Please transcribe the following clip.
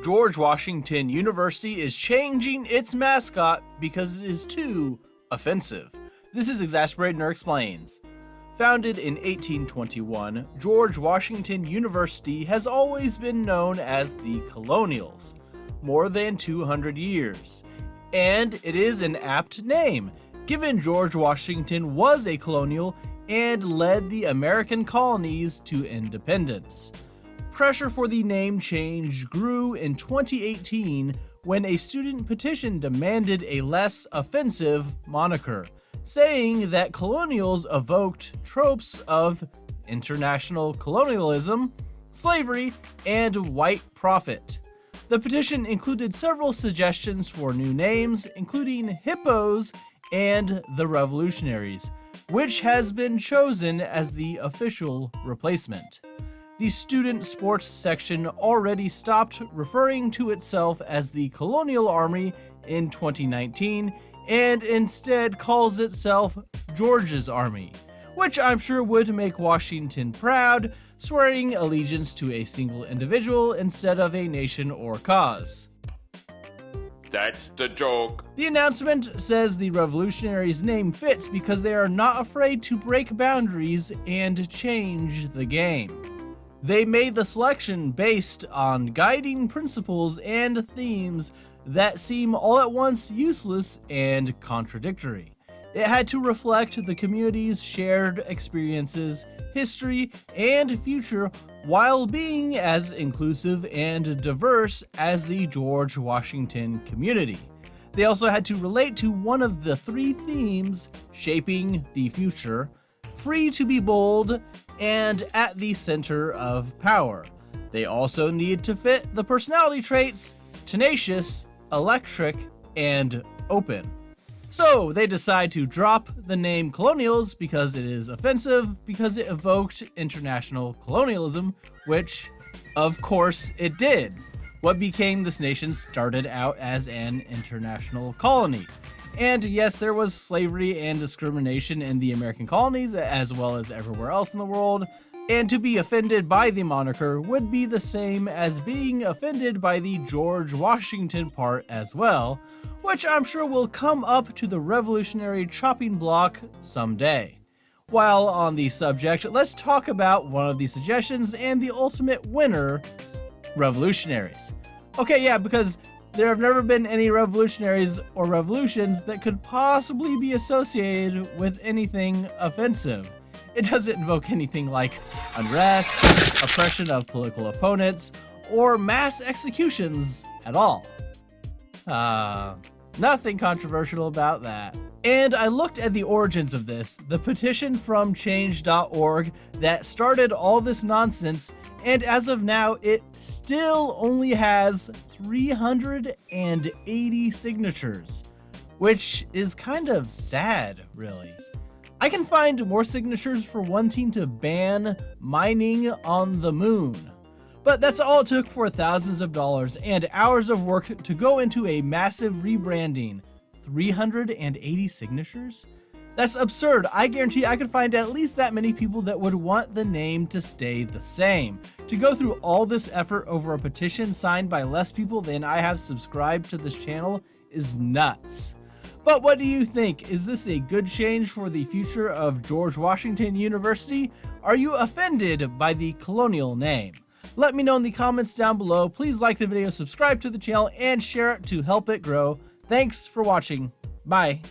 George Washington University is changing its mascot because it is too offensive. This is Exasperated Nerd Explains. Founded in 1821, George Washington University has always been known as the Colonials, more than 200 years. And it is an apt name, given George Washington was a colonial and led the American colonies to independence. Pressure for the name change grew in 2018 when a student petition demanded a less offensive moniker, saying that colonials evoked tropes of international colonialism, slavery, and white profit. The petition included several suggestions for new names, including Hippos and the Revolutionaries, which has been chosen as the official replacement. The student sports section already stopped referring to itself as the Colonial Army in 2019 and instead calls itself George's Army, which I'm sure would make Washington proud, swearing allegiance to a single individual instead of a nation or cause. That's the joke. The announcement says the Revolutionaries' name fits because they are not afraid to break boundaries and change the game. They made the selection based on guiding principles and themes that seem all at once useless and contradictory. It had to reflect the community's shared experiences, history, and future while being as inclusive and diverse as the George Washington community. They also had to relate to one of the three themes shaping the future: free to be bold, and at the center of power. They also needed to fit the personality traits tenacious, electric, and open. So they decide to drop the name Colonials because it is offensive, because it evoked international colonialism, which of course it did. What became this nation started out as an international colony. And yes, there was slavery and discrimination in the American colonies as well as everywhere else in the world, and to be offended by the moniker would be the same as being offended by the George Washington part as well, which I'm sure will come up to the revolutionary chopping block someday. While on the subject, let's talk about one of the suggestions and the ultimate winner, revolutionaries. Okay, yeah, because there have never been any revolutionaries or revolutions that could possibly be associated with anything offensive. It doesn't invoke anything like unrest, oppression of political opponents, or mass executions at all. Nothing controversial about that. And I looked at the origins of this, the petition from change.org that started all this nonsense, and as of now, it still only has 380 signatures, which is kind of sad, really. I can find more signatures for wanting to ban mining on the moon. But that's all it took for thousands of dollars and hours of work to go into a massive rebranding. 380 signatures? That's absurd. I guarantee I could find at least that many people that would want the name to stay the same. To go through all this effort over a petition signed by less people than I have subscribed to this channel is nuts. But what do you think? Is this a good change for the future of George Washington University? Are you offended by the colonial name? Let me know in the comments down below. Please like the video, subscribe to the channel, and share it to help it grow. Thanks for watching. Bye.